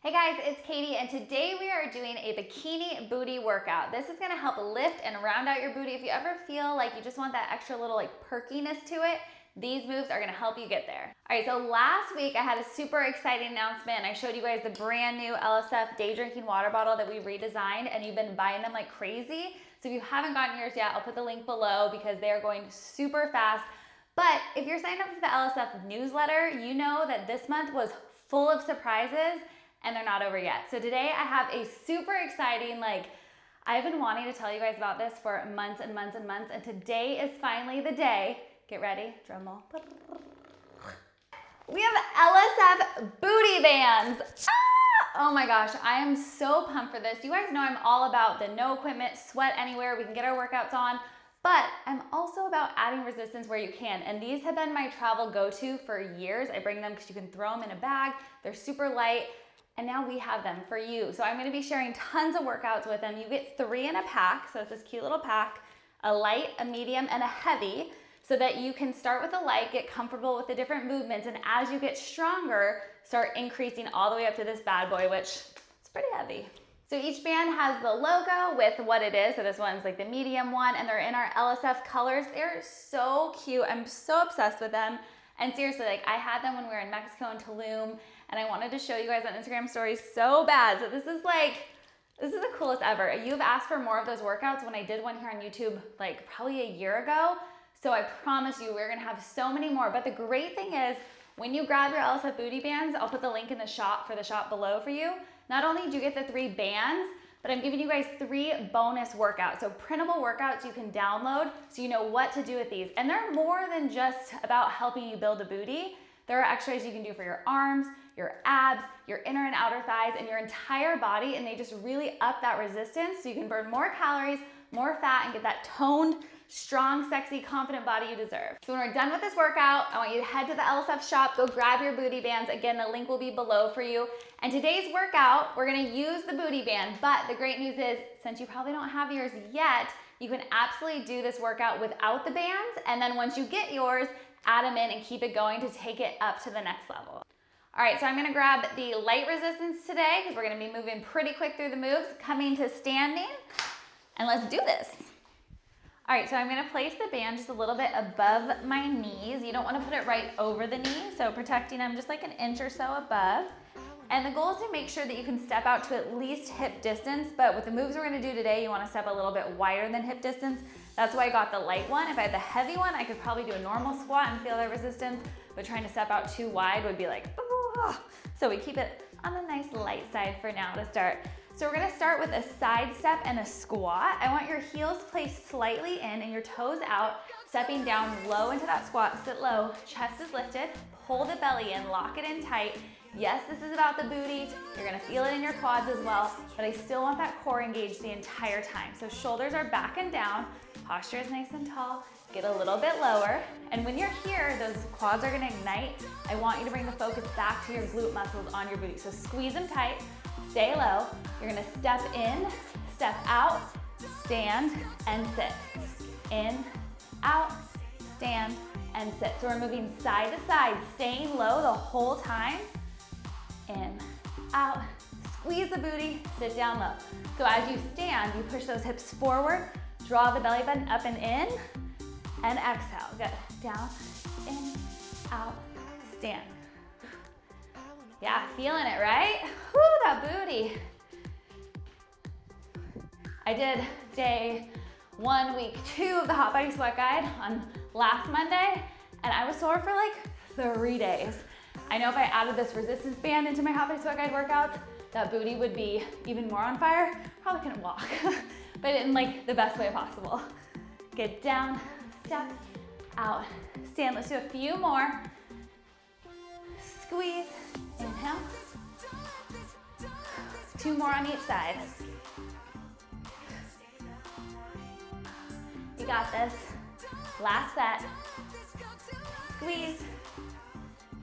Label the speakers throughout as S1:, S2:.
S1: Hey guys, it's Katie, and today we are doing a bikini booty workout. This is gonna help lift and round out your booty. If you ever feel like you just want that extra little perkiness to it, these moves are gonna help you get there. All right, so last week I had a super exciting announcement. I showed you guys the brand new LSF day drinking water bottle that we redesigned, and you've been buying them like crazy. So if you haven't gotten yours yet, I'll put the link below because they are going super fast. But if you're signed up for the LSF newsletter, you know that this month was full of surprises and they're not over yet. So today I have a super exciting, I've been wanting to tell you guys about this for months and months and months, and today is finally the day. Get ready, drum roll. We have LSF booty bands. Oh my gosh, I am so pumped for this. You guys know I'm all about the no equipment, sweat anywhere, we can get our workouts on, but I'm also about adding resistance where you can. And these have been my travel go-to for years. I bring them because you can throw them in a bag. They're super light. And now we have them for you. So I'm gonna be sharing tons of workouts with them. You get 3 in a pack, so it's this cute little pack, a light, a medium, and a heavy, so that you can start with a light, get comfortable with the different movements, and as you get stronger, start increasing all the way up to this bad boy, which is pretty heavy. So each band has the logo with what it is. So this one's like the medium one, and they're in our LSF colors. They're so cute. I'm so obsessed with them. And seriously, I had them when we were in Mexico in Tulum, and I wanted to show you guys on Instagram stories so bad. So this is the coolest ever. You've asked for more of those workouts when I did one here on YouTube, probably a year ago. So I promise you, we're gonna have so many more. But the great thing is, when you grab your LSF booty bands, I'll put the link in the shop for the shop below for you. Not only do you get the 3 bands, but I'm giving you guys 3 bonus workouts. So printable workouts you can download so you know what to do with these. And they're more than just about helping you build a booty. There are exercises you can do for your arms, your abs, your inner and outer thighs, and your entire body, and they just really up that resistance so you can burn more calories, more fat, and get that toned, strong, sexy, confident body you deserve. So when we're done with this workout, I want you to head to the LSF shop, go grab your booty bands. Again, the link will be below for you. And today's workout, we're gonna use the booty band, but the great news is, since you probably don't have yours yet, you can absolutely do this workout without the bands, and then once you get yours, add them in and keep it going to take it up to the next level. All right, so I'm gonna grab the light resistance today because we're gonna be moving pretty quick through the moves, coming to standing, and let's do this. All right, so I'm gonna place the band just a little bit above my knees. You don't wanna put it right over the knee, so protecting them just like an inch or so above. And the goal is to make sure that you can step out to at least hip distance, but with the moves we're gonna do today, you wanna step a little bit wider than hip distance. That's why I got the light one. If I had the heavy one, I could probably do a normal squat and feel that resistance, but trying to step out too wide would be like, oh. So we keep it on the nice light side for now to start. So we're gonna start with a side step and a squat. I want your heels placed slightly in and your toes out, stepping down low into that squat, sit low, chest is lifted, pull the belly in, lock it in tight. Yes, this is about the booty. You're gonna feel it in your quads as well, but I still want that core engaged the entire time. So shoulders are back and down, posture is nice and tall, get a little bit lower. And when you're here, those quads are gonna ignite. I want you to bring the focus back to your glute muscles on your booty. So squeeze them tight, stay low. You're gonna step in, step out, stand, and sit. In, out, stand, and sit. So we're moving side to side, staying low the whole time. In, out, squeeze the booty, sit down low. So as you stand, you push those hips forward, draw the belly button up and in, and exhale. Good. Down, in, out, stand. Yeah, feeling it, right? Whoo, that booty. I did day 1, week 2 of the Hot Body Sweat Guide on last Monday, and I was sore for 3 days. I know if I added this resistance band into my Hot Body Sweat Guide workouts, that booty would be even more on fire. Probably couldn't walk, but in the best way possible. Get down, step, out, stand. Let's do a few more. Squeeze, inhale. 2 more on each side. You got this. Last set. Squeeze.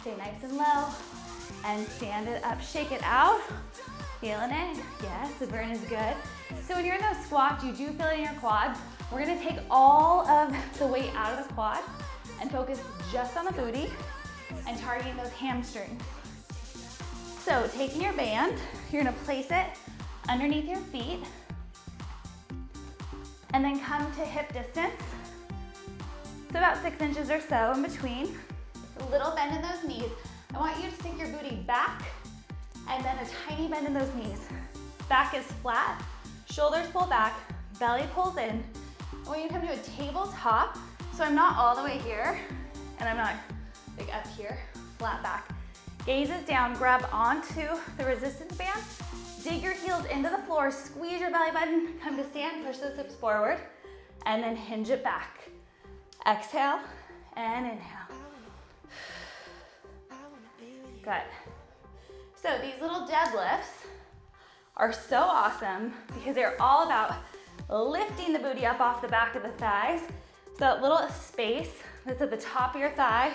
S1: Stay nice and low, and stand it up, shake it out. Feeling it? Yes, the burn is good. So when you're in those squats, you do feel it in your quads. We're gonna take all of the weight out of the quad and focus just on the booty and targeting those hamstrings. So So taking your band, you're gonna place it underneath your feet and then come to hip distance. So about 6 inches or so in between. A little bend in those knees. I want you to stick your booty back and then a tiny bend in those knees. Back is flat, shoulders pull back, belly pulls in. I want you to come to a tabletop. So I'm not all the way here and I'm not like up here, flat back. Gaze is down, grab onto the resistance band, dig your heels into the floor, squeeze your belly button, come to stand, push those hips forward, and then hinge it back. Exhale and inhale. Good. So these little deadlifts are so awesome because they're all about lifting the booty up off the back of the thighs. So that little space that's at the top of your thigh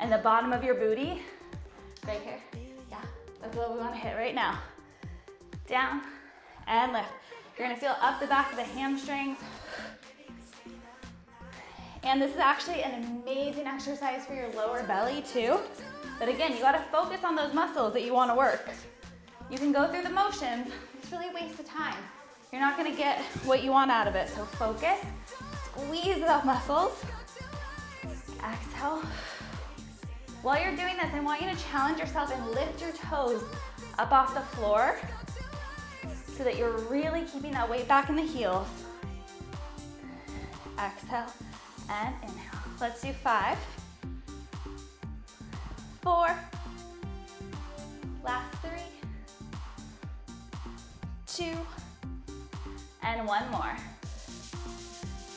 S1: and the bottom of your booty, right here. Yeah, that's what we want to hit right now. Down and lift. You're gonna feel up the back of the hamstrings. And this is actually an amazing exercise for your lower belly too. But again, you gotta focus on those muscles that you wanna work. You can go through the motions, it's really a waste of time. You're not gonna get what you want out of it. So focus, squeeze those muscles. Exhale. While you're doing this, I want you to challenge yourself and lift your toes up off the floor so that you're really keeping that weight back in the heels. Exhale and inhale. Let's do 5, 4, last 3, 2, and 1 more.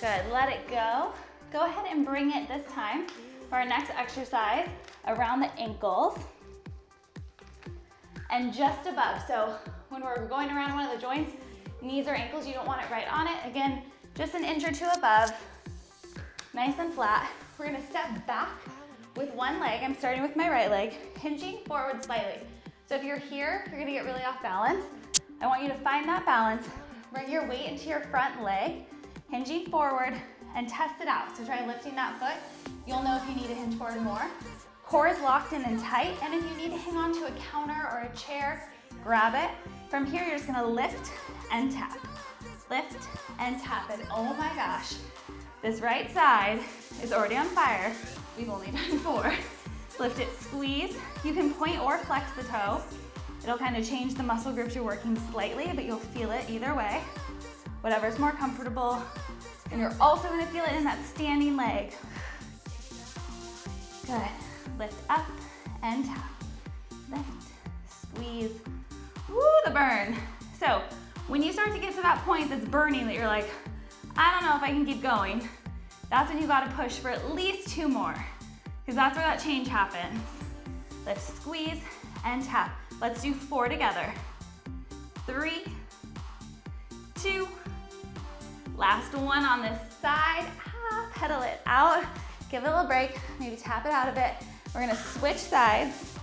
S1: Good, let it go. Go ahead and bring it this time for our next exercise around the ankles and just above. So when we're going around one of the joints, knees or ankles, you don't want it right on it. Again, just an inch or two above, nice and flat. We're gonna step back with one leg. I'm starting with my right leg, hinging forward slightly. So if you're here, you're gonna get really off balance. I want you to find that balance. Bring your weight into your front leg, hinging forward, and test it out. So try lifting that foot. You'll know if you need to hinge forward more. Core is locked in and tight, and if you need to hang on to a counter or a chair, grab it. From here, you're just gonna lift and tap. Lift and tap, and oh my gosh, this right side is already on fire. We've only done 4. Lift it, squeeze. You can point or flex the toe. It'll kind of change the muscle groups you're working slightly, but you'll feel it either way. Whatever's more comfortable. And you're also gonna feel it in that standing leg. Good. Lift up and tap. Lift, squeeze. Woo, the burn. So when you start to get to that point that's burning, that you're like, I don't know if I can keep going, that's when you gotta push for at least 2 more, because that's where that change happens. Lift, squeeze, and tap. Let's do 4 together. 3, 2, last one on this side. Pedal it out. Give it a little break. Maybe tap it out a bit. We're gonna switch sides.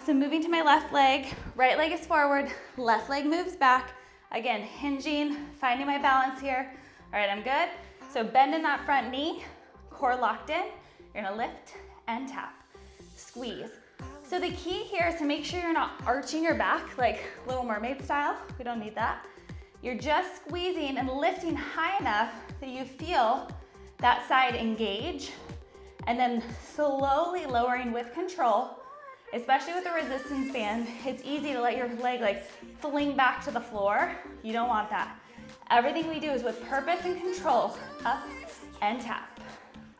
S1: So moving to my left leg, right leg is forward, left leg moves back. Again, hinging, finding my balance here. All right, I'm good. So bend in that front knee, core locked in. You're gonna lift and tap, squeeze. So the key here is to make sure you're not arching your back like Little Mermaid style. We don't need that. You're just squeezing and lifting high enough that you feel that side engage, and then slowly lowering with control. Especially with the resistance band, it's easy to let your leg like fling back to the floor. You don't want that. Everything we do is with purpose and control. Up and tap.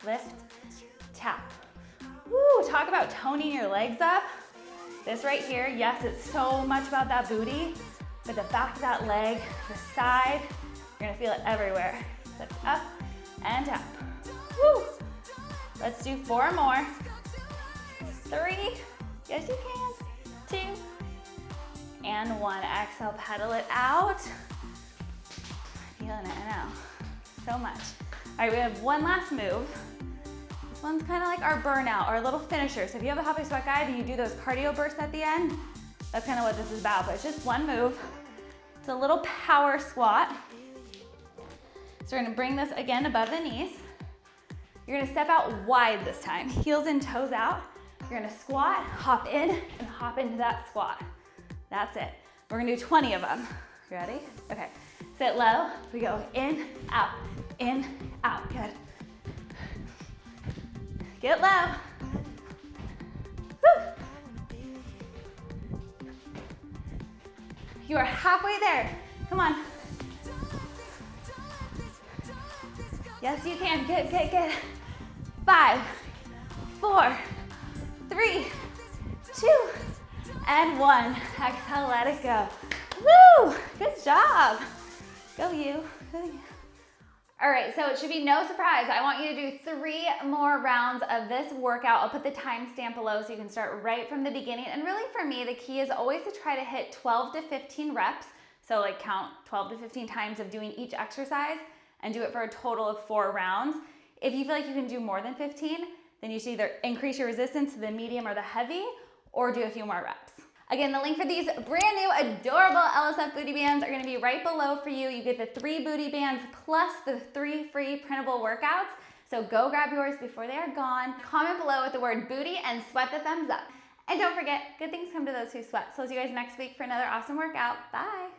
S1: Lift, tap. Woo, talk about toning your legs up. This right here, yes, it's so much about that booty, but the back of that leg, the side, you're gonna feel it everywhere. Lift up and tap. Woo. Let's do 4 more. 3, yes you can. 2, and 1. Exhale, pedal it out. Feeling it, I know, so much. All right, we have one last move. This one's kind of like our burnout, our little finisher. So if you have a Happy Sweat Guide and you do those cardio bursts at the end, that's kind of what this is about, but it's just one move. It's a little power squat. So we're gonna bring this again above the knees. You're gonna step out wide this time, heels and toes out. You're gonna squat, hop in, and hop into that squat. That's it. We're gonna do 20 of them. You ready? Okay. Sit low. We go in, out, good. Get low. Woo. You are halfway there. Come on. Yes, you can. Good, good, good. 5, 4, 3, 2, and 1. Exhale, let it go. Woo! Good job. Go you. Go you. All right, so it should be no surprise. I want you to do 3 more rounds of this workout. I'll put the timestamp below so you can start right from the beginning. And really for me, the key is always to try to hit 12 to 15 reps. So like count 12 to 15 times of doing each exercise and do it for a total of 4 rounds. If you feel like you can do more than 15, then you should either increase your resistance to the medium or the heavy or do a few more reps. Again, the link for these brand new adorable LSF booty bands are gonna be right below for you. You get the 3 booty bands plus the 3 free printable workouts. So go grab yours before they are gone. Comment below with the word booty and sweat the thumbs up. And don't forget, good things come to those who sweat. So I'll see you guys next week for another awesome workout. Bye.